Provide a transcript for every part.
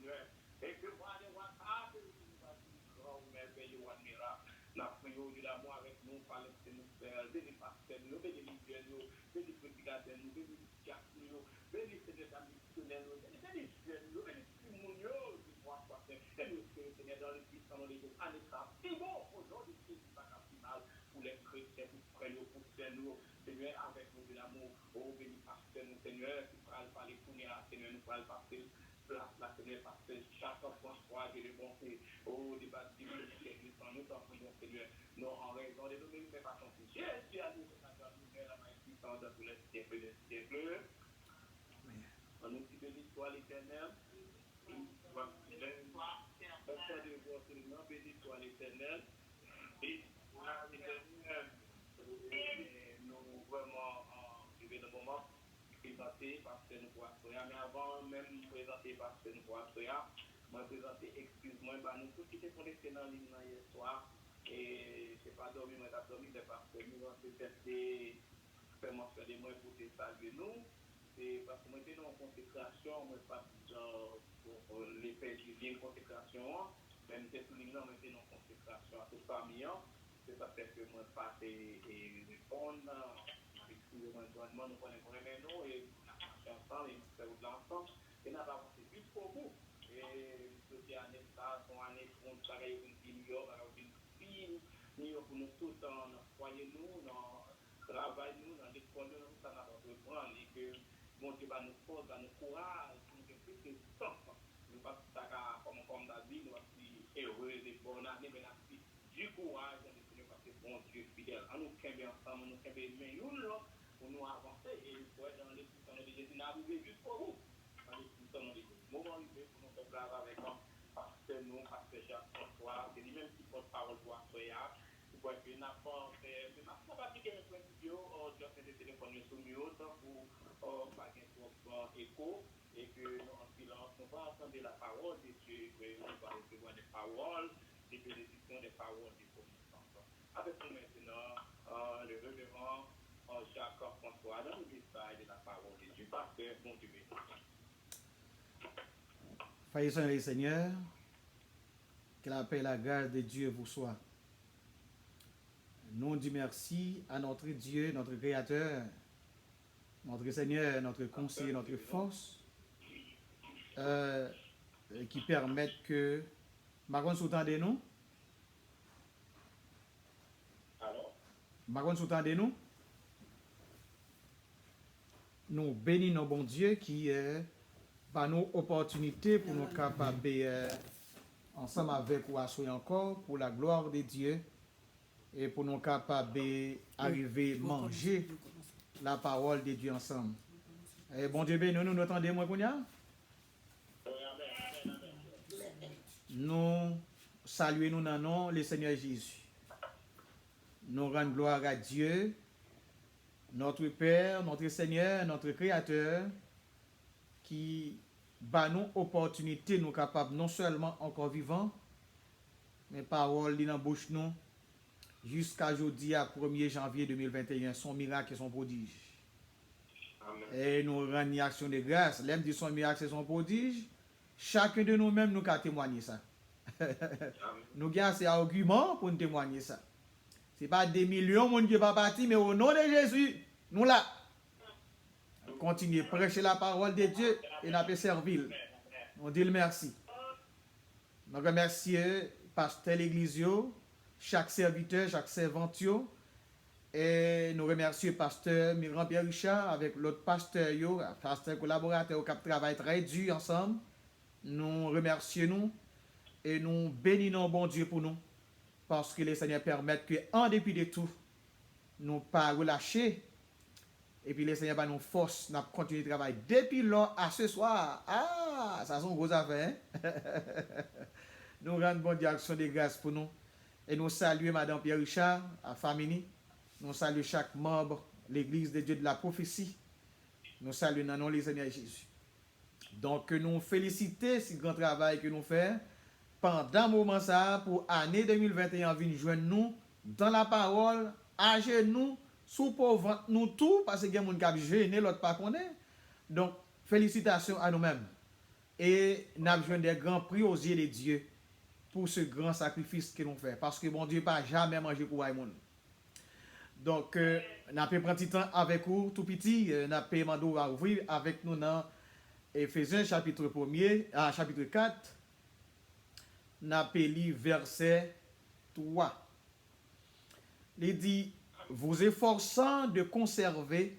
Seigneur. Et que moi, les rois, que nous avons merveilleux, miracle. Nous prions de l'amour avec nous, Palestine, nous faire, bénis pasteur, nous bénis nous, bénis prédicateur, nous bénis diacre, nous bénis Seigneur, missionnaire, nous bénis jeunes, nous bénis tout le monde, qui croit, et nous Seigneur, dans le puissant, dans les années, ça, c'est bon, aujourd'hui, c'est pas capital pour les chrétiens, pour frères, pour nous, Seigneur, avec nous de l'amour, oh, bénis pasteur, nous, Seigneur, qui parle par les Seigneur, nous parle par place, la Seigneur, parce que chaque François, Dieu le bon fait, oh, des bâtiments, nous t'en prions, Seigneur, non en raison de nous-mêmes, mais pas ton Jésus a dit, c'est la lumière, la main puissante dans tous les siècles des siècles. On nous dit béni soit l'Éternel, de votre nom, béni soit l'Éternel, et nous vraiment arrivés dans le moment présenter parce que nous pouvons mais avant même de présenter parce que nous pouvons moi présenter, excuse-moi, nous tous qui étaient connectés dans l'île hier soir, et je n'ai pas dormi, moi j'ai dormi, mais parce que nous avons fait faire mention de moi pour te saluer nous, et parce que moi j'étais en consécration, moi pas genre pour les faits qui viennent consécration, même si tout le monde était en consécration à toute famille, c'est ça fait que moi passe et répondre, excusez-moi, nous connaissons vraiment nous, et nous marchons ensemble, et nous faisons de l'ensemble, et nous avons avancé jusqu'au bout. Et cette année, ça, son année, on travaille avec une New York, avec une fille, New York, pour nous tous, dans le foyer, nous, dans le travail, nous, dans l'école, nous, ça n'a pas besoin, et que mon Dieu va nous force, va nous courage, pour nous faire plus de temps. Nous ne pas comme David, nous sommes heureux de bonne année, mais nous du courage, dans le Seigneur, parce que bon Dieu fidèle. En nous camper ensemble, nous camper main l'autre, pour nous avancer, et pour être dans les puissants de Jésus, nous arriver jusqu'au bout. Dans les puissants de Jésus. Moment arrivé pour nous faire avec nous, parce que nous, parce que Jacques-François, c'est lui-même qui porte parole pour Soya. Pour que nous n'avons pas fait, mais maintenant, pas appliquer notre vidéo, j'ai fait des téléphones sur mute pour pas qu'il y ait écho, et que nous, en silence, nous va entendre la parole de Dieu, que nous va recevoir des paroles, des bénédictions, des paroles, des connaissances. Avec nous maintenant, le révérend Jacques-François, dans le détail de la parole de Dieu, parce que mon Dieu bénit. Frères et Seigneur, que la paix et la grâce de Dieu vous soient. Nous disons merci à notre Dieu, notre Créateur, notre Seigneur, notre conseiller, notre force, qui permettent que... Magon soutendez nous? Magon soutendez nous? Nous bénissons nos bon Dieu qui par nos opportunités pour nous capables ensemble avec vous assurer encore pour la gloire de Dieu et pour nous capables d'arriver manger la parole de Dieu ensemble. Et bon Dieu béni, nous entendons moi Kounia? Nous saluons nous dans le nom le Seigneur Jésus. Nous rendons gloire à Dieu, notre Père, notre Seigneur, notre Créateur, qui bat nous opportunité, nous capables non seulement encore vivants, mais paroles dans la bouche nous, jusqu'à aujourd'hui, à 1er janvier 2021, son miracle et son prodige. Amen. Et nous rendons une action de grâce. L'aime dit son miracle et son prodige, chacun de nous-mêmes nous a témoigné ça. Nous avons assez d'arguments pour nous témoigner ça. Ce n'est pas des millions de monde qui ne pas parti, mais au nom de Jésus, nous là. Continuez à prêcher la parole de Dieu et nous avons servir. On dit le merci. Nous remercions pasteur l'église, chaque serviteur, chaque servante, et nous remercions pasteur Miran Pierre Richard avec l'autre pasteur, pasteur collaborateur qui travaille très dur ensemble. Nous remercions nous et nous bénissons bon Dieu pour nous parce que les Seigneurs permettent que en dépit de tout, nous ne pas relâcher. Et puis les Seigneurs va nous force, nous continuer le travail depuis là à ce soir. Ah, ça sont gros affaires. Hein? Nous rendons bonne direction de grâce pour nous. Et nous saluons Madame Pierre Richard, la famille. Nous saluons chaque membre de l'Église de Dieu de la prophétie. Nous saluons dans le nom de Seigneur Jésus. Donc nous félicitons ce grand travail que nous faisons pendant le moment ça pour l'année 2021 venir joindre nous dans la parole, à genoux, sous pauvre nous tout parce que il y a des gens qui ont gêné l'autre pas connaît. Donc félicitations à nous-mêmes. et nous avons besoin des grands prix aux yeux de Dieu pour ce grand sacrifice que nous faisons. Parce que bon Dieu n'a jamais mangé pour les gens. Donc, nous avons pris un petit temps avec vous, tout petit, nous avons demandé à ouvrir avec nous dans Éphésiens chapitre 1er, chapitre 4, nous avons lu verset 3. Il dit, vous efforçant de conserver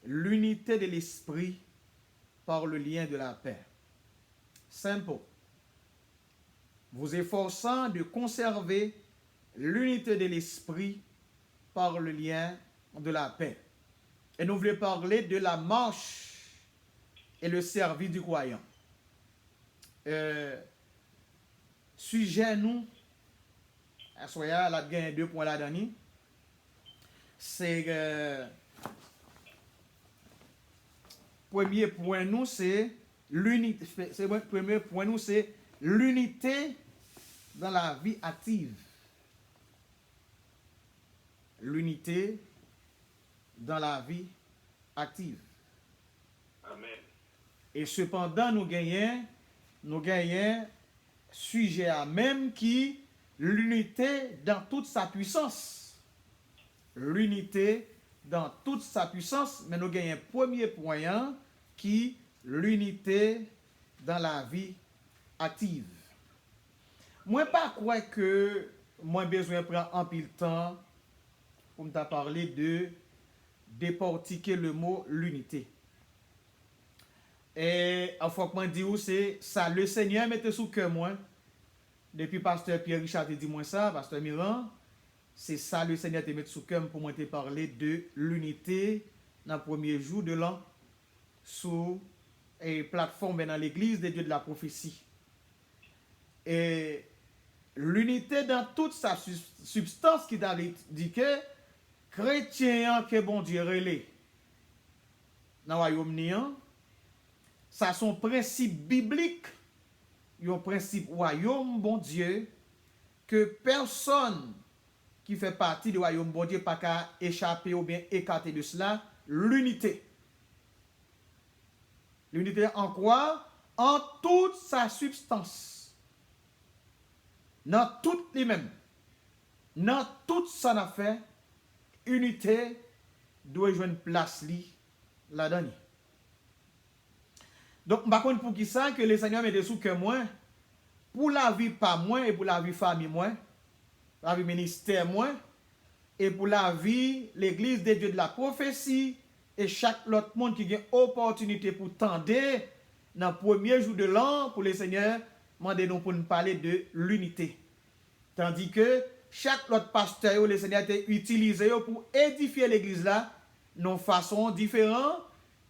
l'unité de l'esprit par le lien de la paix. Simple. Vous efforçant de conserver l'unité de l'esprit par le lien de la paix. Et nous voulons parler de la marche et le service du croyant. Sujet nous, soyez là, il y a 2 points là-dedans. C'est premier point nous, c'est l'unité. Premier point nous, c'est l'unité dans la vie active. L'unité dans la vie active. Amen. Et cependant, nous gagnons sujet à même qui l'unité dans toute sa puissance. L'unité dans toute sa puissance, mais nous gagnons un premier point qui l'unité dans la vie active. Moi, pas croire que moi besoin de prendre un peu de temps pour me parler de décortiquer le mot l'unité. Et il faut que je dise c'est ça, le Seigneur mette sous cœur moi. Depuis pasteur Pierre Richard te dit moi ça, pasteur Miran, c'est ça le Seigneur te met sous cœur pour moi te parler de l'unité dans le premier jour de l'an sur une plateforme dans l'église des dieux de la prophétie. Et l'unité dans toute sa substance qui t'a dit que chrétien que bon Dieu relais dans le royaume, ça son principe biblique, un principe royaume bon Dieu, que personne qui fait partie du royaume bon Dieu pas qu'à échapper ou bien écarter de cela, l'unité. L'unité en quoi? En toute sa substance. Dans toutes les mêmes. Dans toute son affaire, unité doit jouer une place là-dedans. Donc, par contre, pour qui ça que le Seigneur met sous que moi, pour la vie pas moi et pour la vie famille moi, la vie ministère moi, et pour la vie l'église des dieux de la prophétie, et chaque autre monde qui a opportunité pour tendre dans le premier jour de l'an, pour le Seigneur, demandez-nous pour nous parler de l'unité. Tandis que chaque autre pasteur, le Seigneur a utilisé pour édifier l'église là, de façon différente.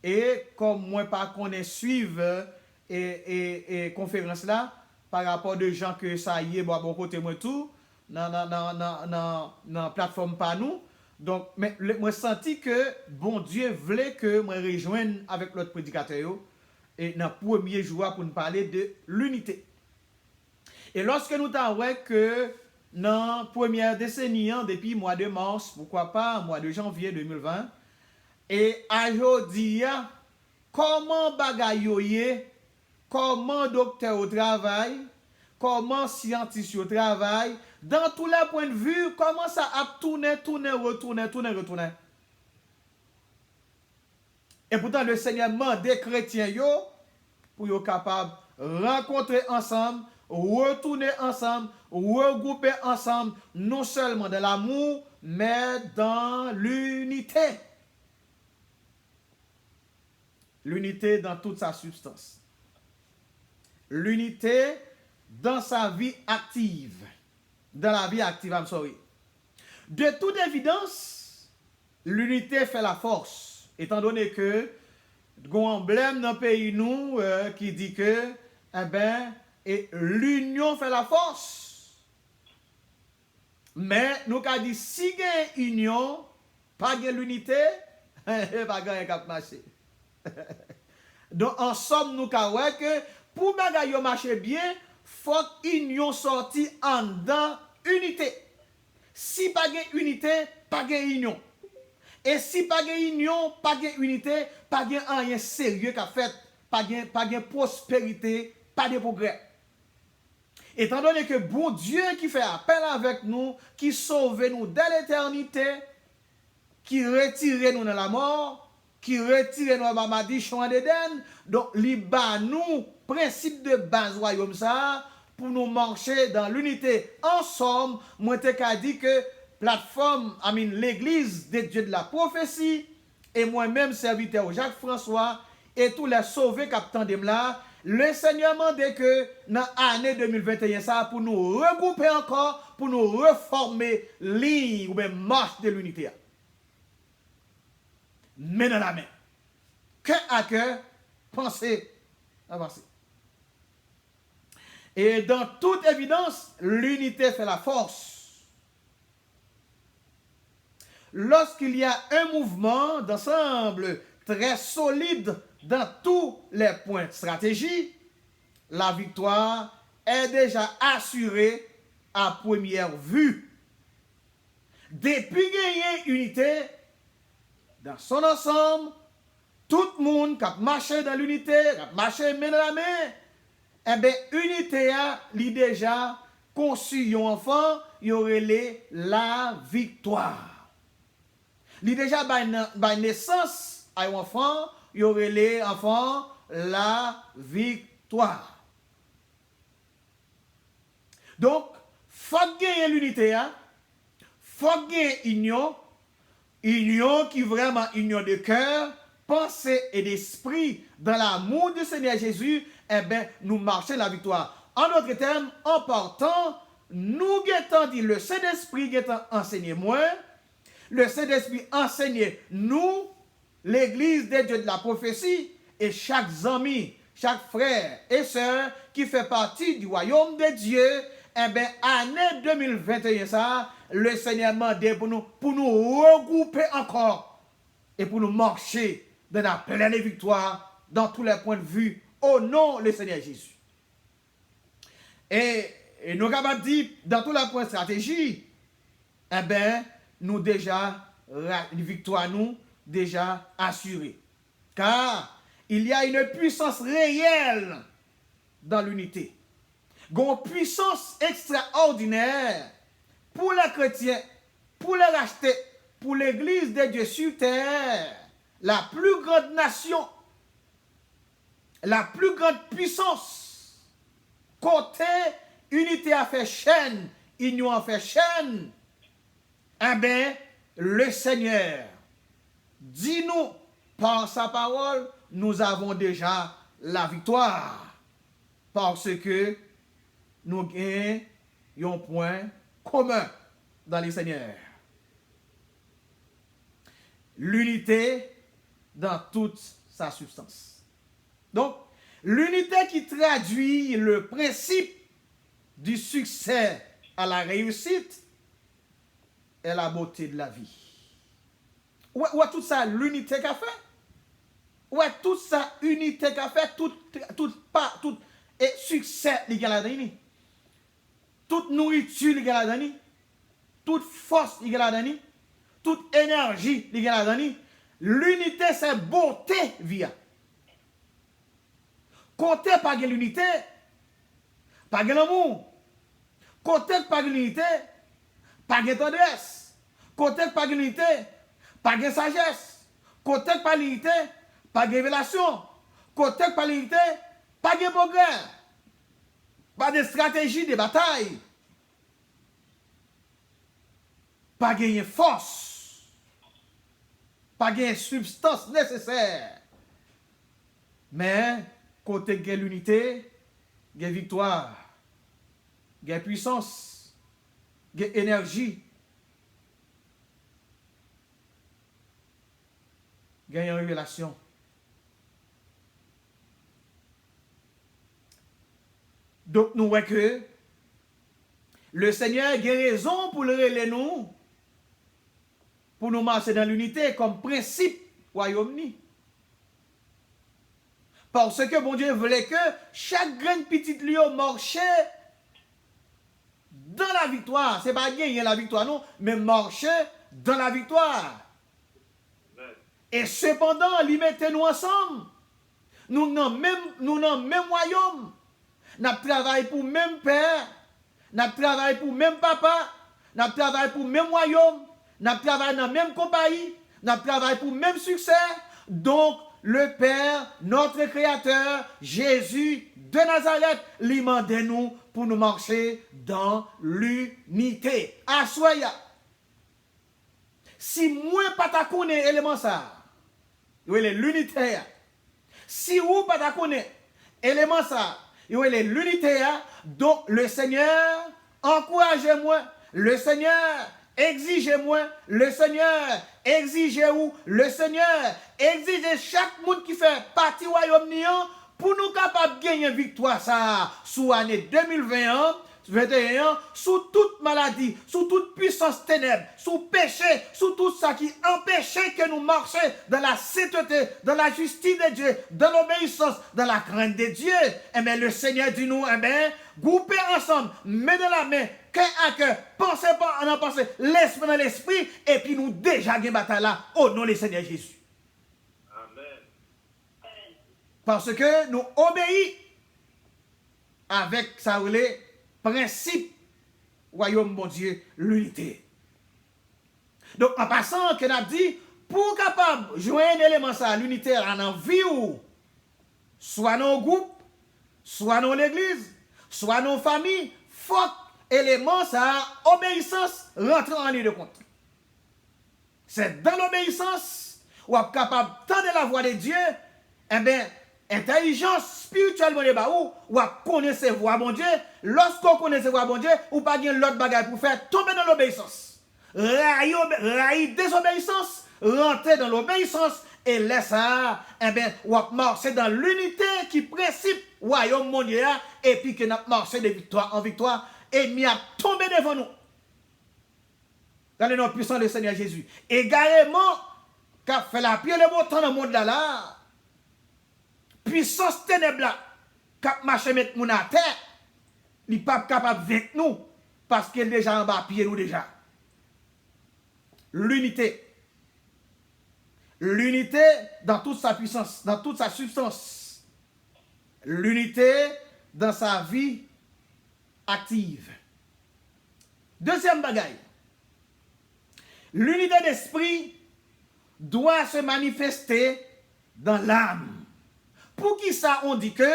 Et comme moi pas qu'on est suivre et conférence là par rapport de gens que ça y est bon côté moi tout dans plateforme pas nous, donc mais moi senti que bon Dieu voulait que moi rejoigne avec l'autre prédicateur et dans premier jour pour nous parler de l'unité. Et lorsque nous t'avons que dans première décennie depuis mois de mars, pourquoi pas mois de janvier 2020. Et aujourd'hui, comment bagayoye, comment docteur au travail, comment scientifique au travail, dans tous les points de vue, comment ça a tourné. Et pourtant, le Seigneur demande des chrétiens pour être capables de rencontrer ensemble, retourner ensemble, regrouper ensemble, non seulement dans l'amour, mais dans l'unité. L'unité dans toute sa substance. L'unité dans sa vie active. Dans la vie active, I'm sorry. De toute évidence, l'unité fait la force. Étant donné que, il y a un emblème dans le pays nous qui dit que, l'union fait la force. Mais, nous avons dit, si il y a une union, pas de l'unité, pas de marcher. Donc, en somme, nous avons que pour que marcher bien, il faut union sorti en dans unité. Si pas de unité, pas de union. Et si pas de union, pas de unité, pas de rien sérieux qu'a fait pas de prospérité, pas de progrès. Étant donné que bon Dieu qui fait appel avec nous, qui sauve nous dès l'éternité, qui retire nous dans la mort, qui retire nous dans la champ d'Éden, donc il bat nous principe de base royaume ça pour nous marcher dans l'unité ensemble. Moi t'ai dit que plateforme, l'église des dieux de la prophétie et moi-même serviteur Jacques François et tous les sauvés capitaines de là, le Seigneur m'a dit que dans l'année 2021 ça pour nous regrouper encore, pour nous reformer ligne ou bien marche de l'unité. Mais dans la main. Cœur à cœur, pensez, avancez. Et dans toute évidence, l'unité fait la force. Lorsqu'il y a un mouvement d'ensemble très solide dans tous les points de stratégie, la victoire est déjà assurée à première vue. Depuis gagner unité, dans son ensemble, tout le monde qui a marché dans l'unité, qui a marché main dans la main, eh bien, unité a déjà conçu un enfant, il y aurait la victoire. Il déjà by naissance à un enfant, il y aurait les enfants la victoire. Donc, faut gagner l'unité, faut gagner union qui vraiment union de cœur, pensée et d'esprit dans l'amour du Seigneur Jésus, eh bien, nous marchons la victoire. En d'autres termes, en partant, nous guettons dit le Saint-Esprit guettant enseigné moi, le Saint-Esprit enseigne nous, l'église des dieux de la prophétie, et chaque ami, chaque frère et sœur qui fait partie du royaume de Dieu, eh bien, année 2021, ça, le Seigneur m'a dit pour nous regrouper encore et pour nous marcher dans la pleine victoire dans tous les points de vue au nom du Seigneur Jésus. Et nous avons dit dans tous les points de stratégie, eh bien, nous déjà, une victoire nous déjà assurée. Car il y a une puissance réelle dans l'unité. Une puissance extraordinaire pour les chrétiens, pour les rachetés, pour l'église de Dieu sur terre, la plus grande nation, la plus grande puissance. Côté unité a fait chaîne, union a fait chaîne. Eh bien, le Seigneur dit nous par sa parole, nous avons déjà la victoire. Parce que nous avons un point commun dans le Seigneur. L'unité dans toute sa substance. Donc, l'unité qui traduit le principe du succès à la réussite est la beauté de la vie. Où est tout ça, l'unité qu'a fait? Où est tout ça, unité qu'a fait? Tout et succès, les gars, toute nourriture, les gars, toute force, les gars, toute énergie, les gars, l'unité, c'est beauté, via. Côté pas de l'unité, pas de l'amour. Côté pas de l'unité, pas de tendresse. Côté pas de l'unité, pas de sagesse. Côté pas de l'unité, pas de révélation. Côté pas de l'unité, pas de progrès. Pas de stratégie de bataille. Pas de force. Pas de substance nécessaire. Mais, côté de l'unité, il y a victoire, il y a puissance, il y a énergie, il y a une révélation. Donc, nous voyons que le Seigneur a raison pour le relayer nous, pour nous marcher dans l'unité comme principe royaume. Parce que bon Dieu voulait que chaque grande petite lion marchait dans la victoire. Ce n'est pas gagner la victoire, non, mais marcher dans la victoire. Et cependant, il mettait nous ensemble. nous dans même royaume. Nous travaillons pour même père, nous travaillons pour même papa, nous travaillons pour même royaume, nous travaillons dans même compagnie, nous travaillons pour même succès. Donc, le Père, notre Créateur, Jésus de Nazareth, lui mande nous pour nous marcher dans l'unité. Assoya. Si moi pas ta connais élément ça, l'unité. Si vous pas ta connais élément ça, l'unité. Donc le Seigneur, encouragez-moi. Le Seigneur, exigez-moi. Le Seigneur, exigez-vous. Le Seigneur, exigez chaque monde qui fait partie du royaume pour nous capables de gagner victoire ça sous l'année 2021, sous toute maladie, sous toute puissance ténèbres, sous péché, sous tout ça qui empêchait que nous marchions dans la sainteté, dans la justice de Dieu, dans l'obéissance, dans la crainte de Dieu. Eh bien, le Seigneur dit nous, eh bien, groupez ensemble, mettez dans la main, cœur à cœur, pensez pas en pensée, l'esprit dans l'esprit, et puis nous déjà gagnons bataille là, au nom du Seigneur Jésus. Parce que nous obéissons avec ça le principe royaume bon Dieu, l'unité. Donc en passant, que nous dit, pour capable de jouer un élément ça, l'unité en vie ou, soit nos groupes, soit dans l'église, soit nos familles, faut élément ça, obéissance, rentre en ligne de compte. C'est dans l'obéissance, où on est capable de tendre la voix de Dieu, eh bien, intelligence spirituellement de baou, ou à connaître ses voix, bon Dieu. Lorsqu'on connaît ses voix, bon Dieu, ou pas bien l'autre bagaille pour faire tomber dans l'obéissance. Railler désobéissance, rentrer dans l'obéissance, et laisse ça, eh bien, ou à marcher dans l'unité qui principe royaume mondial, et puis que nous marcher de victoire en victoire, et mis à tomber devant nous. Dans le nom puissant du Seigneur Jésus. Également, qu'a fait la pierre le beau temps dans le monde là, puissance ténèbre là, cap marche mettre moun à terre, il n'est pas capable de vaincre nous, parce qu'il est déjà en bas, pied nous déjà. L'unité. L'unité dans toute sa puissance, dans toute sa substance. L'unité dans sa vie active. Deuxième bagaille. L'unité d'esprit doit se manifester dans l'âme. Pour qui ça on dit que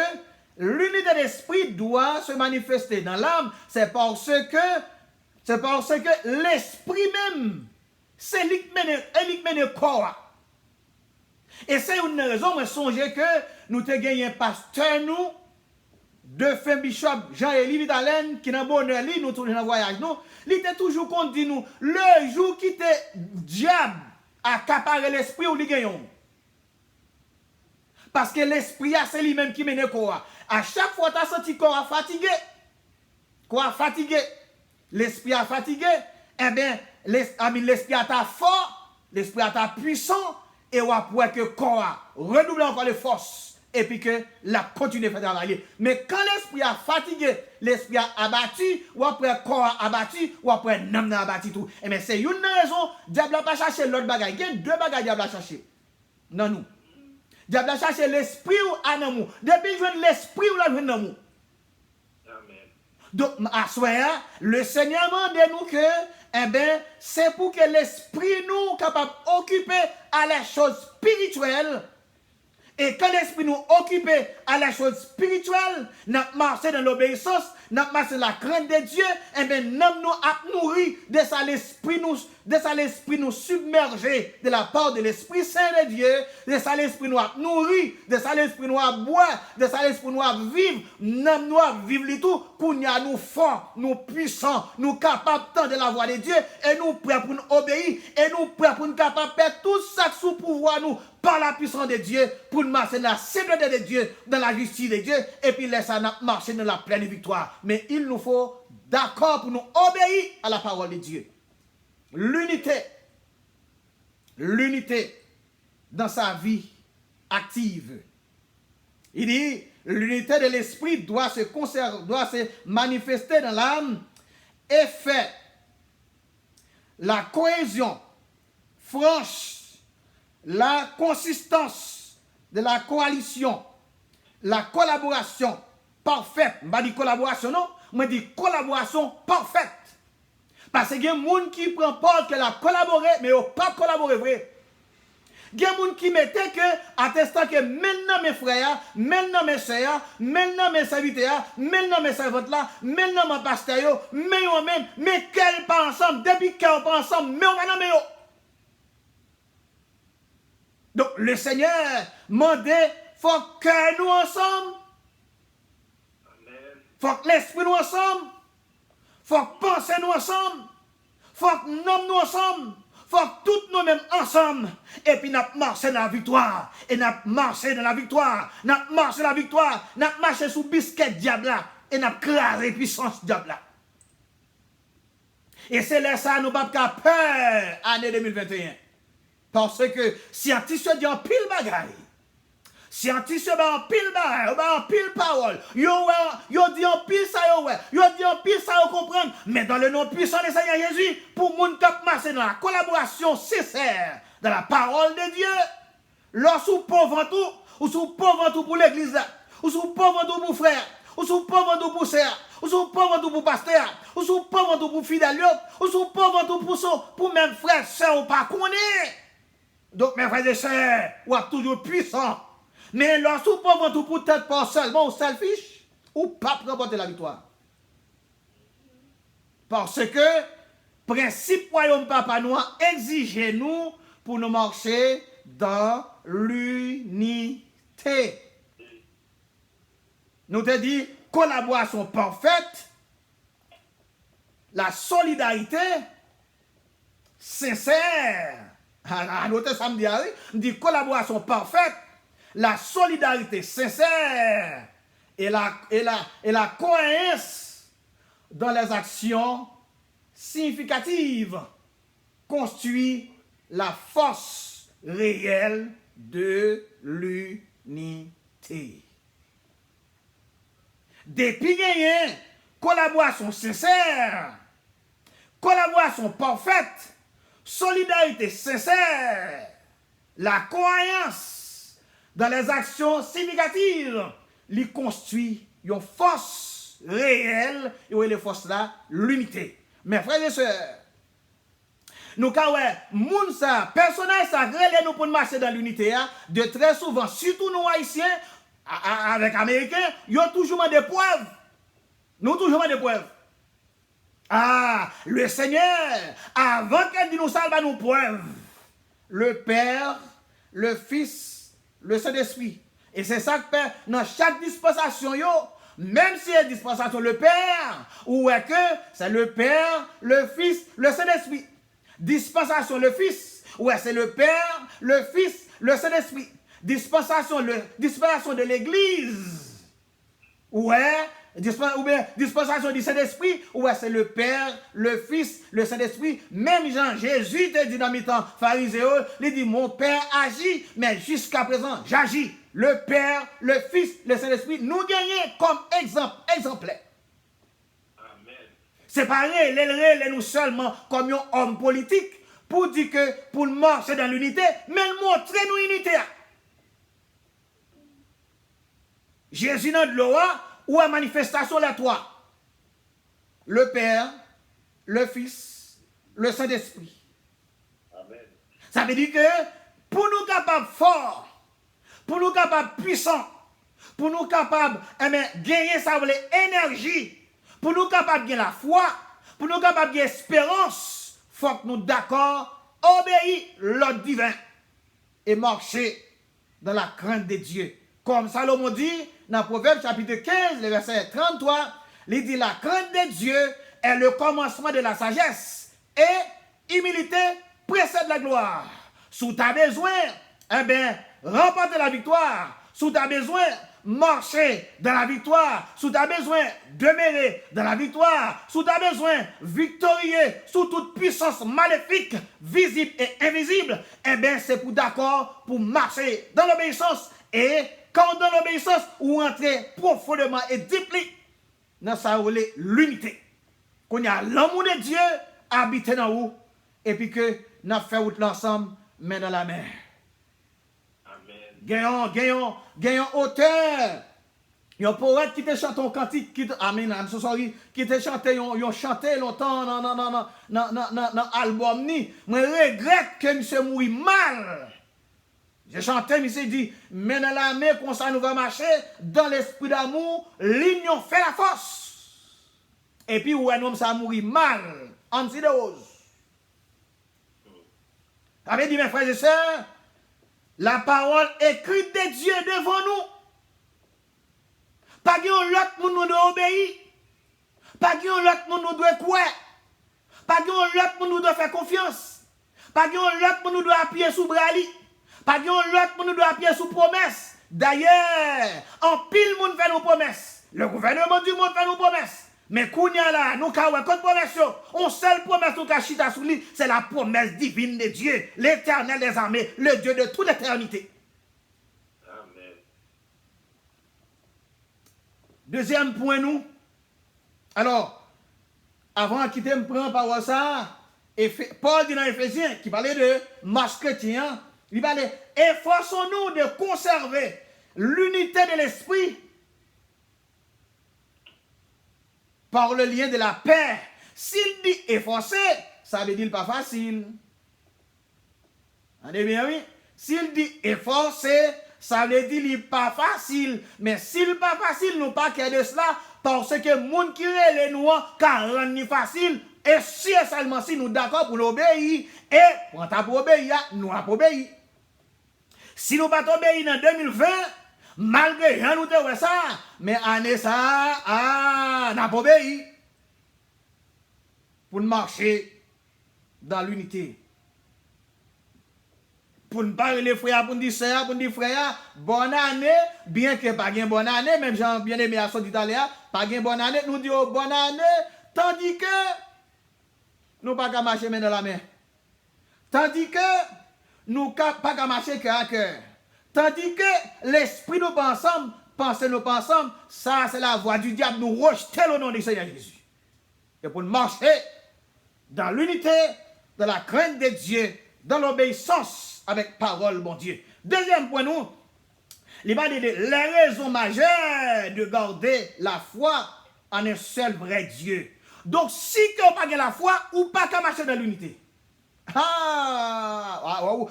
l'unité d'esprit doit se manifester dans l'âme, c'est parce que l'esprit même, c'est lui qui mène le corps. Et c'est une raison, moi songe que nous te gagné un pasteur nous, de fin bishop Jean-Élie Vidalen, qui n'a bonheur, nous tournons dans le voyage, nous, il était toujours qu'on dit nous, le jour qui était diable accaparé l'esprit ou lui gagnons. Parce que l'esprit, c'est lui-même qui mène le corps. À chaque fois, tu as senti le corps fatigué. Corps fatigué. L'esprit a fatigué. Eh bien, l'esprit a ta fort, l'esprit a ta puissant, et on va pouvoir que le corps redouble encore les forces, et puis que la continue à faire travailler. Mais quand l'esprit a fatigué, l'esprit a abattu, ou après le corps a abattu, ou après l'âme a abattu tout. Eh bien, c'est une raison, diable n'a pas cherché l'autre bagaille. Il y a deux bagailles diable a cherché. Non, nous. Diable a cherché l'esprit ou en amour. Depuis que je veux l'esprit ou la joue en amour. Amen. Donc, à ce moment, le Seigneur m'a dit nous que, eh bien, c'est pour que l'esprit nous capable d'occuper à la chose spirituelle. Et quand l'esprit nous occupe à la chose spirituelle, nous marchons dans l'obéissance, nous marchons dans la crainte de Dieu, et bien nous nous nourrir de ça l'esprit nous submerger de la part de l'Esprit Saint de Dieu, de ça l'esprit nous nourrir, de ça l'esprit nous boire, de ça l'esprit nous vivre, nous vivre le tout pour nous forts, nous puissants, nous capables de la voix de Dieu, et nous prêts pour nous obéir, et nous prêts pour nous capables de faire tout ça sous pouvoir nous par la puissance de Dieu, pour marcher dans la sainteté de Dieu, dans la justice de Dieu, et puis laisser marcher dans la pleine victoire. Mais il nous faut d'accord pour nous obéir à la parole de Dieu. L'unité dans sa vie active. Il dit, l'unité de l'esprit doit se manifester dans l'âme et fait la cohésion franche, la consistance de la coalition la collaboration parfaite, je ne dis pas collaboration non, je dis collaboration parfaite. Parce qu'il y a des gens qui prennent part qu'elle a collaboré, mais ils n'ont pas collaboré vrai. Il y a des gens qui mettent que, attestant que maintenant mes frères, maintenant mes soeurs, maintenant mes serviteurs, maintenant mes servantes là, maintenant mes pasteurs, mais qu'elles pas ensemble, depuis qu'elles pas ensemble, mais on va non, mais yo. Donc le Seigneur m'a dit, faut que nous ensemble, faut que l'esprit nous ensemble, faut que penser nous ensemble, faut que nous ensemble. Faut que tous nous-mêmes ensemble, et puis nous marchons dans la victoire, et nous marchons dans la victoire, nous marchons dans la victoire, nous marchons sous biscuit diable là, et nous crasons puissance diable là. Et c'est là ça nous pas peur année 2021. Parce que scientifiques disent en pile bagaille. Scientifiques en pile bagaille, en pile parole. Yo dit en pile ça yo dit en pile ça yo comprendre. Mais dans le nom puissant du Seigneur Jésus, pour moun k'ap marcher dans la collaboration sincère dans la parole de Dieu, lorsque pauvre tout, ou sous pauvre tout pour l'église là, ou sous pauvre tout pour frère, ou sous pauvre tout pour sœur, ou sous pauvre tout pour pasteur, ou sous pauvre tout pour fidèle, ou sous pauvre tout pour même frère, sœur ou pas connaît. Donc mes frères et sœurs, ou êtes toujours puissant. Mais lorsque vous pouvez tout pour tête pas seulement ou selfish, ou pas remporter la victoire. Parce que, principe royaume papa nous exige nous pour nous marcher dans l'unité. Nous te dit, collaboration parfaite, la solidarité sincère. Notez ça me dit collaboration parfaite, la solidarité sincère et la cohérence dans les actions significatives constituent la force réelle de l'unité. Depuis gagner collaboration sincère, collaboration parfaite, solidarité sincère, la cohérence dans les actions significatives, lui constitue une force réelle, et les forces là, l'unité. Mes frères et sœurs, nous, quand moun ça, personnage ça, relève nous pour marcher dans l'unité, de très souvent, surtout nous haïtiens, avec américains, ils ont toujours des preuves. Nous toujours des preuves. Ah, le Seigneur, avant qu'il nous salve, nous preuve. Le Père, le Fils, le Saint-Esprit. Et c'est ça que Père, dans chaque dispensation, même si il y a une dispensation, le Père, ou est que c'est le Père, le Fils, le Saint-Esprit. Dispensation, le Fils, ouais, c'est le Père, le Fils, le Saint-Esprit. Dispensation de l'Église, ouais, dispensation du Saint-Esprit, ouais, c'est le Père, le Fils, le Saint-Esprit. Même Jean, Jésus te dit dans mes temps phariséen, il dit, mon Père agit, mais jusqu'à présent, j'agis. Le Père, le Fils, le Saint-Esprit, nous gagnons comme exemplaire. Amen. C'est pareil, les nous seulement comme un homme politique, pour dire que, pour marcher dans l'unité, mais montrer nous unité. Jésus dans de l'eau, ou à manifestation les trois. Le Père, le Fils, le Saint-Esprit. Amen. Ça veut dire que pour nous capables forts, pour nous capables puissants, pour nous capables gagner sa énergie, pour nous capables de gagner la foi, pour nous capables de gagner l'espérance, il faut que nous d'accord, obéir l'ordre divin et marcher dans la crainte de Dieu. Comme Salomon dit dans Proverbe chapitre 15, le verset 33, il dit la crainte de Dieu est le commencement de la sagesse et humilité précède la gloire. Sous ta besoin, remporter la victoire. Sous ta besoin, marcher dans la victoire. Sous ta besoin, demeurer dans la victoire. Sous ta besoin, victorieux sous toute puissance maléfique, visible et invisible. C'est pour d'accord pour marcher dans l'obéissance. Et quand dans l'obéissance, ou entrer profondément et deeply dans sa l'unité. Qu'on y a l'amour de Dieu habité dans vous. Et puis que nous fait route l'ensemble, main dans la mer. Amen. Gagnons hauteur Yon poète qui te chante un cantique, amen, I'm so sorry, qui te chante, yon chanté longtemps dans album ni. Moi regrette que monsieur mourit mal. J'ai chanté, monsieur dit, mais dans la main, comme ça nous va marcher, dans l'esprit d'amour, l'union fait la force. Et puis, ouais, nous, ça mourit mal. Antidose. Ça veut dire, mes frères et sœurs, la parole écrite de Dieu devant nous. Pas qu'il y ait l'autre monde nous doit obéir. Pas qu'il y ait l'autre monde nous doit croire. Pas qu'il y ait l'autre monde nous doit faire confiance. Pas qu'il y ait l'autre monde nous doit appuyer sous brali. Pas qu'il y ait l'autre monde nous doit appuyer sous promesse. D'ailleurs, en pile monde fait nos promesses. Le gouvernement du monde fait nos promesses. Mais kounya là, nous avons une promesse. On seule promesse nous chita sous lui, c'est la promesse divine de Dieu, l'Éternel des armées, le Dieu de toute l'éternité. Amen. Deuxième point, nous. Alors, avant de quitter, je prends par ça. Paul dit dans Éphésiens, qui parlait de marche chrétien, il parlait, efforçons-nous de conserver l'unité de l'esprit par le lien de la paix. S'il dit efforcer, ça veut dire pas facile. Entendez bien, oui? S'il dit efforcer, ça veut dire pas facile. Mais s'il pas facile, nous pas qu'il de cela, parce que les gens qui relèvent nous, car rendre facile, et si et seulement si nous d'accord pour l'obéir, et pour obéir, nous avons obéi. Si nous pas obéir en 2020, malgré rien nous devons ça, mais année ça, n'a pas obéi. Pour marcher dans l'unité. Pour ne pas les frères, pour dire sœurs, pour dire frères, bonne année, bien que pas une bonne année, même Jean bien aimé à son d'Italien, pas une bonne année, nous disons bonne année, tandis que nous pas qu'à marcher main dans la main. Tandis que nous pas qu'à marcher cœur à cœur. Tandis que l'esprit nous pas ensemble, penser nous pas ensemble, ça c'est la voix du diable, nous rejeter le nom du Seigneur Jésus. Et pour marcher dans l'unité, dans la crainte de Dieu, dans l'obéissance avec parole, mon Dieu. Deuxième point, nous, il va dire les raisons majeures de garder la foi en un seul vrai Dieu. Donc, si vous n'avez pas la foi, ou pas qu'à marcher dans l'unité.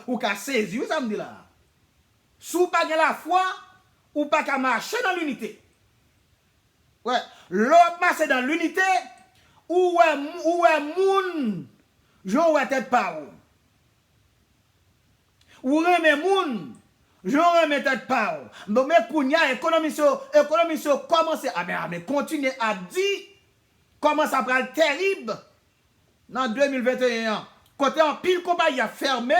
Ou qu'à saisir, ça me dit là. Si vous n'avez pas la foi, ou pas qu'à marcher dans l'unité. Ouais, l'autre marche dans l'unité, ou est moun, j'en tête pas ou remet moun, j'en remets tête pas ou. Mais kounya économie commence mais continue à dire comment ça prend terrible dans 2021. Côté en pile compagnie a fermé,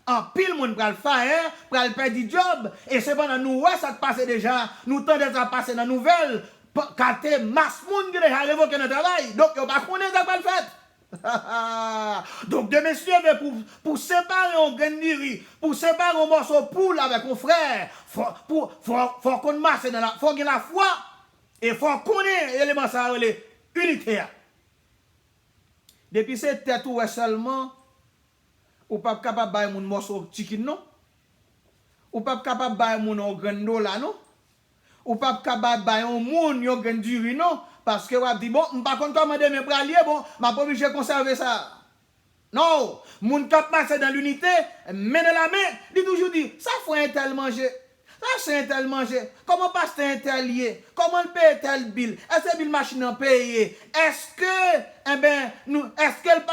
en pile monde pral faire, pral perdre du job et c'est pendant nous ouais ça passe déjà, nous tendez à passer dans nouvelle quand masse monde qui déjà révoqué notre travail. Donc yo pas connaître ça va le fait. Donc de messieurs pour séparer un grain de riz, pour séparer un morceau de poule avec un frère, faut qu'on marche dans la faut qu'il la foi et faut qu'on ait élément ça les unitaire. Depuis cette tête ou seulement ou pas capable bailler mon morceau chicken non, ou pas capable bailler mon grain dollar non, ou pas capable bailler un moun yo grain de riz non. Parce que vous dit bon, je ne sais pas commander mes braliers, bon, je ne pas obligé de conserver ça. Non, mon cap marche dans l'unité, main dans la main, dit toujours dit, ça faut un tel manger. Ça c'est un tel manger. Comment passe un tel lié? Comment le paye tel bill? Est-ce que bill machine en paye? Est-ce que, est-ce qu'elle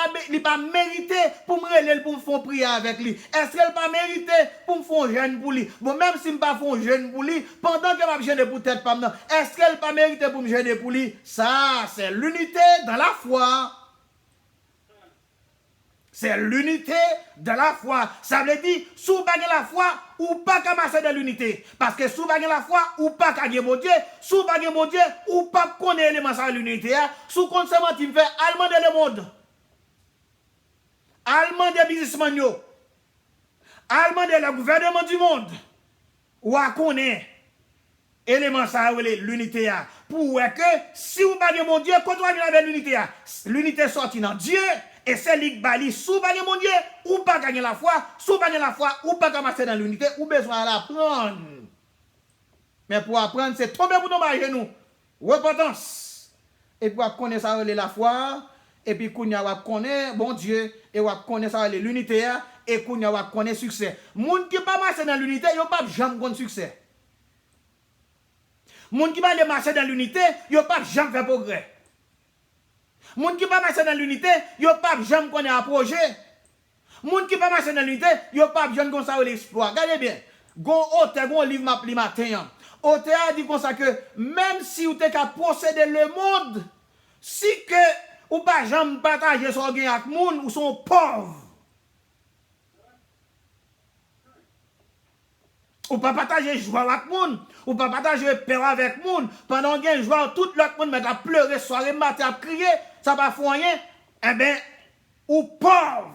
pas mérité pour me relayer pour me faire prier avec lui? Est-ce qu'elle pas mérité pour me faire jeûne pour lui? Bon, même si je ne pas faire jeûne pour lui, pendant que je vais jeûner pour tête pas maintenant, est-ce qu'elle pas mérité pour me jeûner pour lui? Ça, c'est l'unité dans la foi. C'est l'unité de la foi. Ça veut dire, si vous n'avez pas la foi, ou pas qu'à marcher dans l'unité. Parce que si vous n'avez pas la foi, ou pas qu'à gagner mon Dieu, si vous n'avez pas mon Dieu, ou pas connaître l'élément de l'unité. Si vous connaissez ce qui fait allemand de le monde. Allemand des businessmen, allemand de le gouvernement du monde. Ou à connaître l'élément de l'unité. Pour que si vous n'avez pas mon Dieu, continuez avec l'unité. L'unité sortit dans Dieu. Et c'est lui qui bali, sous bagay mon Dieu, ou pas gagner la foi, sous bagay la foi, ou pas marcher dans l'unité, ou besoin de la prendre. Mais pour apprendre, c'est tomber pour nous marier nous. Repentance. Et puis, on connaît ça, la foi. Et puis, on connaît, bon Dieu, et on connaît ça, l'unité, et on connaît succès. Moun qui pas marcher dans l'unité, il n'y a pas jamais de succès. Moun qui pas marcher dans l'unité, il n'y a pas jamais faire progrès. Moun qui pas marcher dans l'unité, il n'y a pas jamais connaître un projet. Moun qui pas marcher dans l'unité, il n'y a pas jamais connaître l'exploit. Regardez bien. Gon auteur, gon livre m'a pli matin. Auteur a dit comme ça que même si vous êtes qu'à posséder le monde, si que ou pas jamais partager son gain avec moun ou sont pauvres. Ou pas partager joie avec moun, ou pas partager peur avec moun, pendant que joie tout l'autre monde met à pleurer soirée matin à crier, ça va faire rien. Eh ben ou pauvre,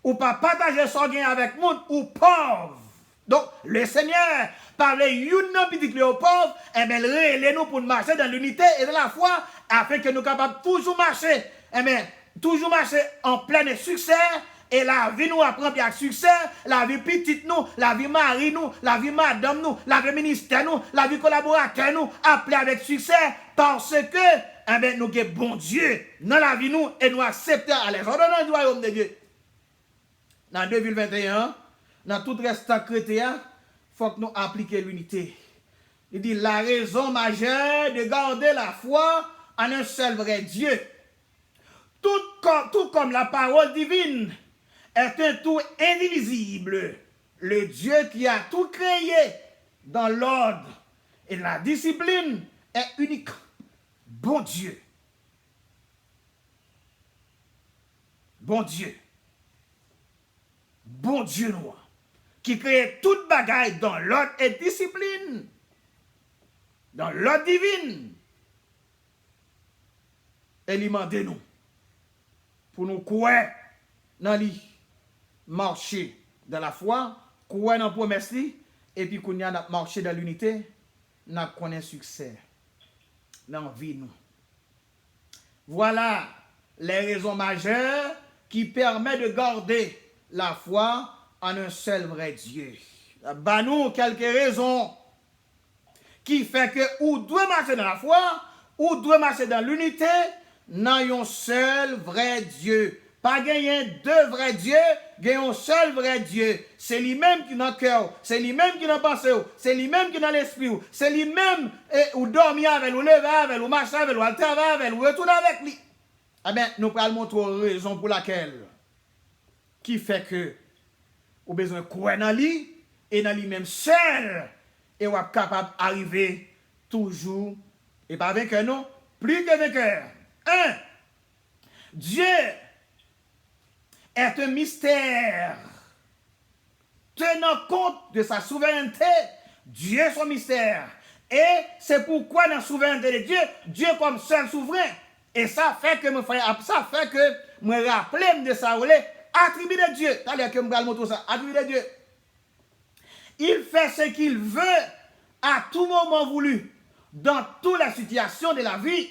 ou pas partager son gain avec moun ou pauvre. Donc, le Seigneur, par les yon petit les pauvres, eh bien, relève nous pour marcher dans l'unité et dans la foi, afin que nous soyons capables de toujours marcher, eh bien, toujours marcher en plein succès, et la vie nous apprend bien succès, la vie petite nous, la vie mari nous, la vie madame nous, la vie ministère nous, la vie collaborateur nous, appelé avec succès, parce que, eh bien, nous avons bon Dieu dans la vie nous, et nous acceptons à les ordonnances du royaume de Dieu. Dans 2021, dans tout restant chrétien, il faut que nous appliquions l'unité. Il dit la raison majeure de garder la foi en un seul vrai Dieu. Tout comme la parole divine est un tout indivisible. Le Dieu qui a tout créé dans l'ordre et la discipline est unique. Bon Dieu. Bon Dieu. Bon Dieu noir. Qui crée toute bagaille dans l'ordre et discipline, dans l'ordre divine. Et il m'a nous pour nous courir dans lui, marcher dans la foi, courir dans la promesse, et puis qu'on y a marché dans l'unité, nous connaissons succès dans la vie. Nous. Voilà les raisons majeures qui permettent de garder la foi en un seul vrai Dieu. Bah nous quelques raisons qui fait que ou doit marcher dans la foi, ou doit marcher dans l'unité, dans un seul vrai Dieu. Pas gagner deux vrais dieux, gagner un seul vrai Dieu. C'est lui-même qui dans le cœur, c'est lui-même qui dans la pensée, c'est lui-même qui dans l'esprit, c'est lui-même ou dormir avec, ou lever avec, ou marcher avec, ou travailler avec, ou retourner avec lui. Eh bien, nous allons montrer une raison pour laquelle qui fait que ou besoin de croire dans lui et dans lui-même seul et ou capable d'arriver toujours et pas vainqueur non, plus que vainqueur. Dieu est un mystère. Tenant compte de sa souveraineté, Dieu est son mystère. Et c'est pourquoi dans la souveraineté de Dieu, Dieu comme seul souverain. Et ça fait que me rappelle de ça, attribut de Dieu. Allez, que je vais montrer ça. Attribut de Dieu. Il fait ce qu'il veut à tout moment voulu, dans toutes les situations de la vie.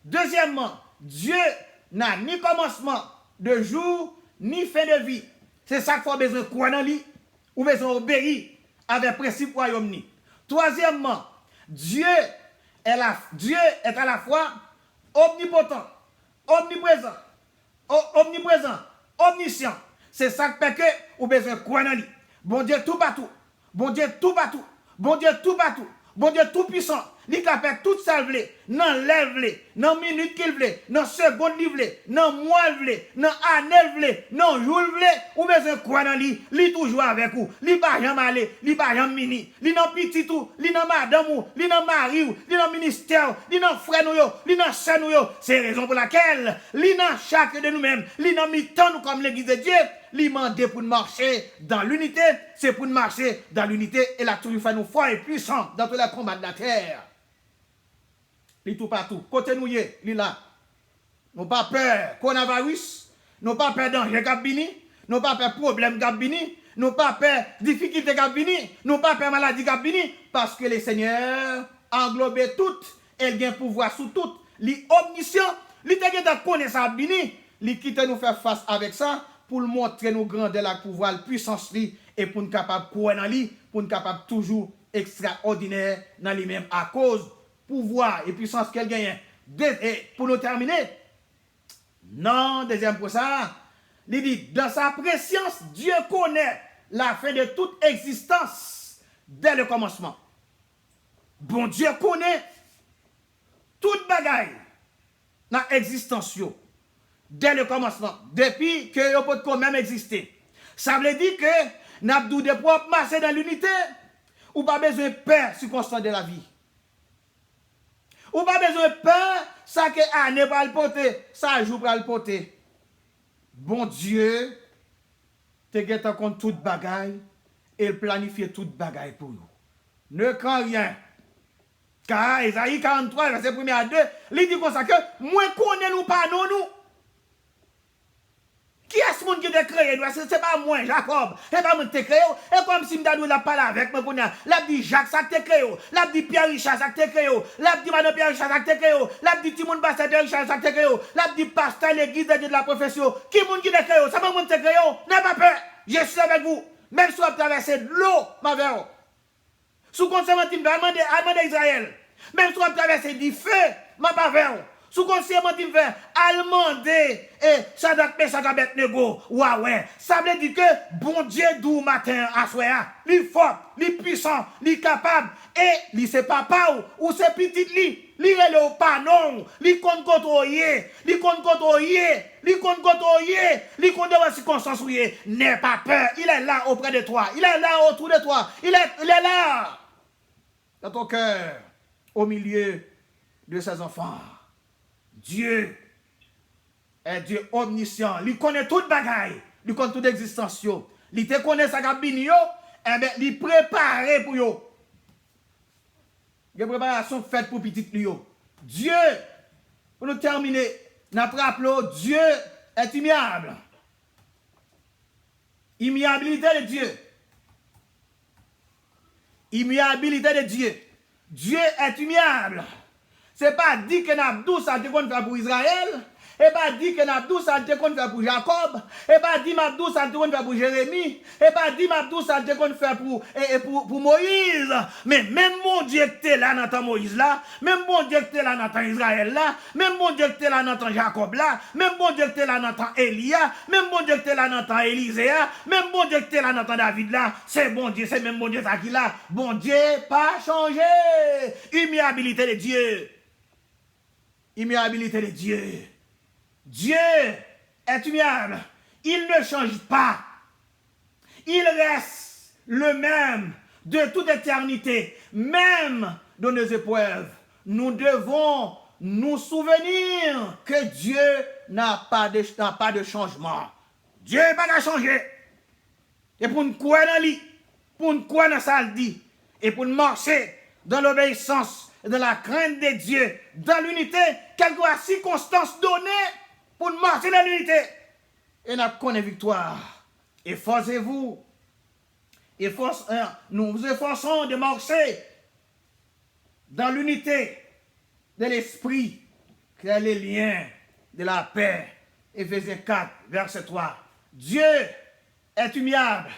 Deuxièmement, Dieu n'a ni commencement de jour, ni fin de vie. C'est ça qu'il faut besoin de croire dans lui, ou besoin d'obéir avec le principe royaume. Troisièmement, Dieu est à la fois omnipotent, omniprésent, omniscient. C'est ça qui fait que vous avez besoin de croire dans lui. Bon Dieu tout partout. Bon Dieu tout partout. Bon Dieu tout partout. Bon Dieu tout puissant. Il a fait tout ça, dans l'heure, dans minute qu'il voulait, dans seconde qu'il voulait, dans mois qu'il voulait, dans année qu'il voulait, dans jour qu'il voulait, ou besoin de croire dans lui, il toujours avec vous. Il pas jamais aller, il pas jamais mini, il dans petit tout, il dans madame ou, il dans mari ou, il dans ministère, il dans frère nous yo, il dans sœur nous yo. C'est raison pour laquelle, il dans chaque de nous-mêmes, il dans mi-temps nous comme l'église de Dieu, il demande pour nous marcher dans l'unité, c'est pour nous marcher dans l'unité et la toujours fait nous forts et puissants dans tous les combats de la terre. Li tout partout. Côté nous y li là. Nous pas peur coronavirus, nous pas peur danger gabini, nous pas peur problème gabini, nous pas peur difficulté gabini, nous pas peur maladie gabini parce que le Seigneur englobe tout, il a pouvoir sur tout, li omniscient, li te gen connaître ça bini, li quitte nous faire face avec ça pour montrer nous grandeur la pouvoir, la puissance li et pour nous capable croire dans lui, pour nous capable toujours extraordinaire dans lui-même à cause pouvoir et puissance qu'elle gagne. Et pour nous terminer, non, deuxième pour ça, il dit, dans sa préscience, Dieu connaît la fin de toute existence dès le commencement. Bon Dieu connaît toute bagaille dans l'existence dès le commencement, depuis que vous peut quand même exister. Ça veut dire que nous de propre marcher dans l'unité, ou pas besoin de peur circonstance de la vie. Ou pas besoin de peur, ça que année pour le porter, ça jour pour le porter. Bon Dieu, te get en compte toute bagaille et planifier toute bagaille pour nous. Ne crains rien. Car Isaïe 43, verset 1 à 2, il dit comme ça que moi connais nous pas nous. Qui est-ce monde qui t'a créé? C'est pas moi, Jacob. C'est pas moi qui t'a créé. Et comme si je la parle avec moi, là dit Jacques, ça t'a créé. Là dit Pierre Richard, ça t'a créé. Là dit Madame Pierre Richard, ça t'a créé. Là dit Timon Basset Richard, ça t'a créé. Là dit pasteur l'église de la profession. Qui monde qui t'a créé? C'est pas moi qui t'a créé. N'ayez pas peur. Je suis avec vous. Même si vous traversez l'eau, ma verre. Sous conseil, je vais demander Israël. Même si vous traversez du feu, ma verre. Sous conseil, je vais demander Sadak Pesakabet Nego. Ouais. Ça veut dire que bon Dieu d'où matin à soir, il fort, il puissant, il capable. Et il c'est papa ou c'est petit li. Li est le panon, li compte contrôler, li compte contrôler, li compte contrôler, li compte de circonstances où n'aie pas peur, il est là auprès de toi, il est là autour de toi, il est là dans ton cœur, au milieu de ses enfants. Dieu est Dieu omniscient, il connaît toute bagaille, il connaît toute existence, il te connaît sa cabine, et bien il préparé pour yo. Il y a une préparation faite pour petit Lio. Dieu, pour nous terminer, notre rappelons, Dieu est immuable. Immuabilité de Dieu. Immuabilité de Dieu. Dieu est immuable. Ce n'est pas dit que Nabdou ça te fait pour Israël. Et pas dit que Nabdou ça te fait pour Jacob. Et pas dit Nabdou ça te fait pour Jérémie. Et pas dit Nabdou ça te fait pour Moïse. Mais même mon Dieu qui est là dans Moïse là, même mon Dieu qui est là dans Israël là, même mon Dieu qui est là dans Jacob là, même mon Dieu qui est là dans Élia, même mon Dieu qui est là dans Élisée, même mon Dieu qui est là dans David là, c'est bon Dieu, c'est même mon Dieu qui là. Bon Dieu pas changé. Immuabilité de Dieu. Immuabilité de Dieu. Dieu est immuable. Il ne change pas. Il reste le même de toute éternité. Même dans nos épreuves, nous devons nous souvenir que Dieu n'a pas de changement. Dieu n'a pas de changer. Et pour nous croire dans lui, pour nous croire dans ça, dit, et pour nous marcher dans l'obéissance, dans la crainte de Dieu, dans l'unité, quelle que soit la circonstance donnée, pour nous marcher dans l'unité. Et nous connaissons victoire. Efforcez-vous. Nous nous efforçons de marcher dans l'unité de l'esprit, créer les liens de la paix. Éphésiens 4, verset 3. Dieu est immuable.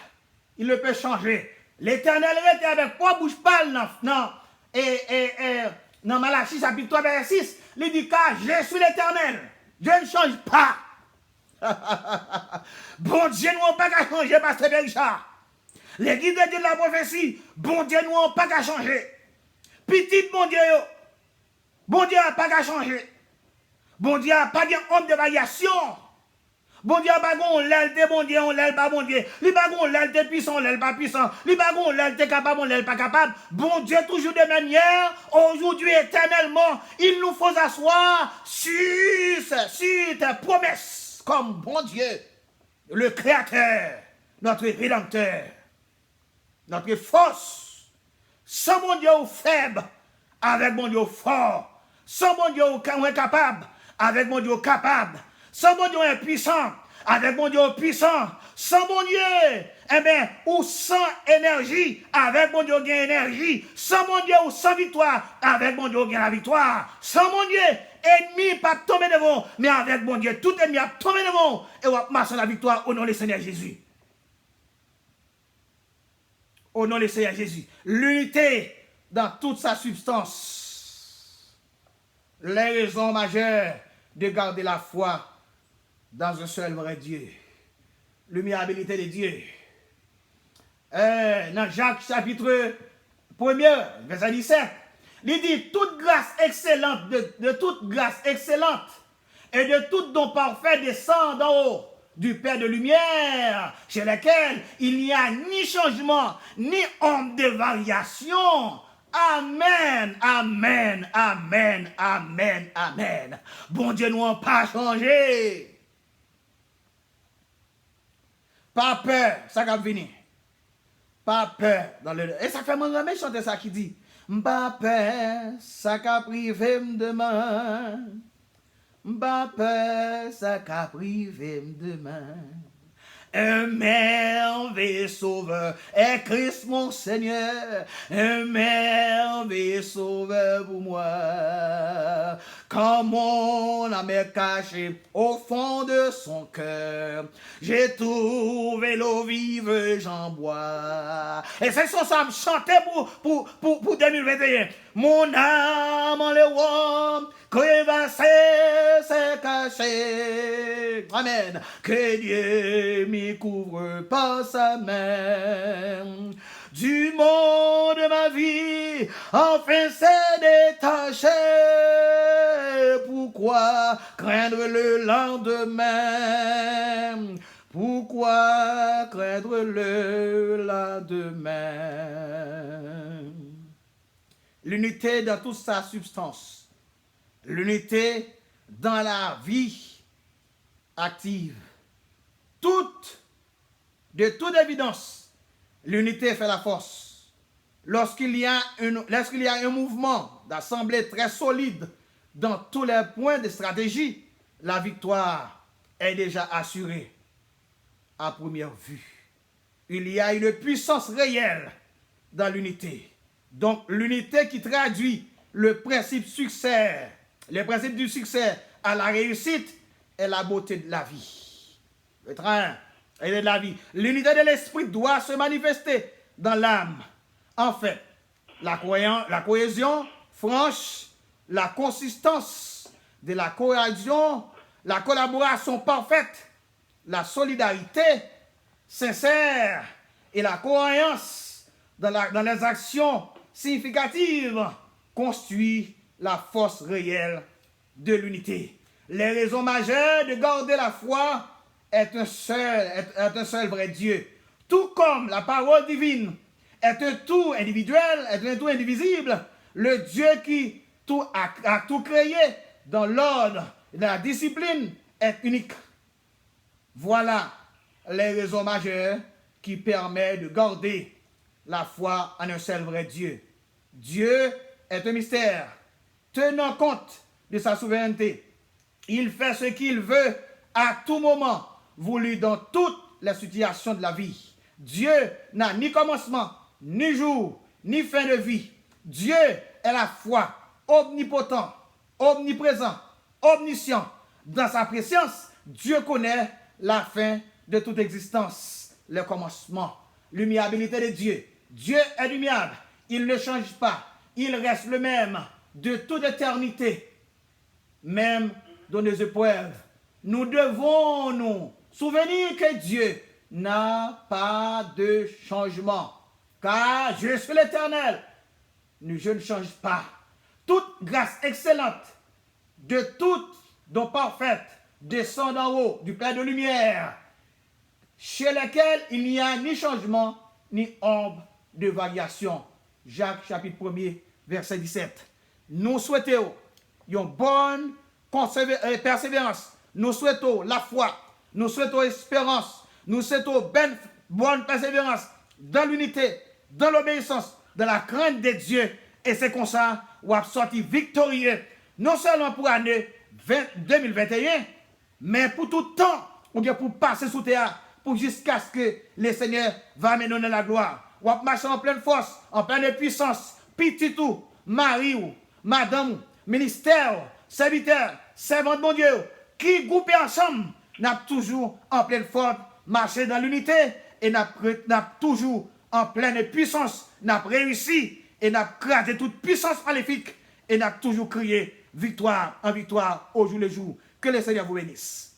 Il ne peut changer. L'Éternel était avec quoi bouge pas dans Malachie chapitre 3, verset 6. Il dit car je suis l'Éternel. Dieu ne change pas. Bon Dieu, nous n'avons pas qu'à changer, Pasteur Richard. Les guides de Dieu de la prophétie, bon Dieu, nous n'avons pas qu'à changer. Petit bon Dieu, bon Dieu n'a pas qu'à changer. Bon Dieu n'a pas de honte de variation. Bon Dieu n'a pas de l'aile de bon Dieu, on l'aile pas bon Dieu. Il n'a pas de l'aile de puissant, on l'aile pas puissant. Il n'a pas de l'aile de capable, on l'aile pas capable. Bon Dieu, toujours de manière, aujourd'hui, éternellement, il nous faut asseoir sur tes promesses, comme bon Dieu, le Créateur, notre Rédempteur, notre force. Sans mon Dieu faible, avec mon Dieu fort. Sans mon Dieu incapable, avec mon Dieu capable. Sans mon Dieu impuissant, avec mon Dieu puissant. Sans mon Dieu, ou sans énergie, avec mon Dieu gain énergie. Sans mon Dieu ou sans victoire, avec mon Dieu gain la victoire. Sans mon Dieu, ennemi pas tomber devant, mais avec mon Dieu, tout ennemi a tombé devant et on va marcher la victoire au nom du Seigneur Jésus. Au nom du Seigneur Jésus. L'unité dans toute sa substance. Les raisons majeures de garder la foi dans un seul vrai Dieu. L'humilité de Dieu. Dans Jacques chapitre 1er, verset 17, il dit toute grâce excellente, de toute grâce excellente et de tout don parfait descend d'en haut du Père de lumière, chez lequel il n'y a ni changement, ni ombre de variation. Amen, amen, amen, amen, amen. Bon Dieu, nous n'a pas changé. Pas peur, ça va venir. Pas peur. Et ça fait mon remède chanter ça qui dit, pas peur, ça va priver demain. Pas peur, ça va priver demain. Un merveilleux sauveur est Christ mon Seigneur, un merveilleux sauveur pour moi. Comme on a me caché au fond de son cœur, j'ai trouvé l'eau vive, j'en bois. Et c'est ça me chanter pour 2021. Mon âme en le roi, crevassé, c'est caché. Amen. Que Dieu m'y couvre par sa main. Du monde de ma vie, enfin c'est détaché. Pourquoi craindre le lendemain? Pourquoi craindre le lendemain? L'unité dans toute sa substance. L'unité dans la vie active. De toute évidence, l'unité fait la force. Lorsqu'il y a un mouvement d'assemblée très solide dans tous les points de stratégie, la victoire est déjà assurée à première vue. Il y a une puissance réelle dans l'unité. Donc l'unité qui traduit le principe succès, le principe du succès à la réussite est la beauté de la vie. Le train est de la vie. L'unité de l'esprit doit se manifester dans l'âme. En fait, la cohésion franche, la consistance de la cohésion, la collaboration parfaite, la solidarité sincère et la cohérence dans les actions significatives constituent la force réelle de l'unité. Les raisons majeures de garder la foi est un seul vrai Dieu. Tout comme la parole divine est un tout individuel, est un tout indivisible, le Dieu qui a tout créé dans l'ordre et dans la discipline est unique. Voilà les raisons majeures qui permettent de garder la foi en un seul vrai Dieu. Dieu est un mystère. Tenant compte de sa souveraineté, il fait ce qu'il veut à tout moment, voulu dans toutes les situations de la vie. Dieu n'a ni commencement, ni jour, ni fin de vie. Dieu est la foi, omnipotent, omniprésent, omniscient. Dans sa préscience, Dieu connaît la fin de toute existence, le commencement, l'humilité de Dieu. Dieu est humiliable, il ne change pas, il reste le même de toute éternité. Même dans nos épreuves, nous devons nous souvenir que Dieu n'a pas de changement, car je suis l'Éternel, je ne change pas. Toute grâce excellente, de toute don parfaite, descend d'en haut du Père de lumière, chez lequel il n'y a ni changement, ni ombre de variation. Jacques chapitre 1er, verset 17. Nous souhaitons une bonne persévérance. Nous souhaitons la foi. Nous souhaitons espérance. Nous souhaitons bonne persévérance dans l'unité, dans l'obéissance, dans la crainte de Dieu. Et c'est comme ça qu'on va sortir victorieux, non seulement pour l'année 2021, mais pour tout temps, ou bien pour passer sous terre, pour jusqu'à ce que le Seigneur va mener dans la gloire. On va marcher en pleine force, en pleine puissance, petit tout, mari ou madame, ministère, serviteur, servant de mon Dieu, qui groupés ensemble, n'a toujours en pleine force marché dans l'unité et n'a toujours en pleine puissance, n'a réussi et n'a crasé toute puissance maléfique et n'a toujours crié victoire en victoire au jour le jour. Que le Seigneur vous bénisse.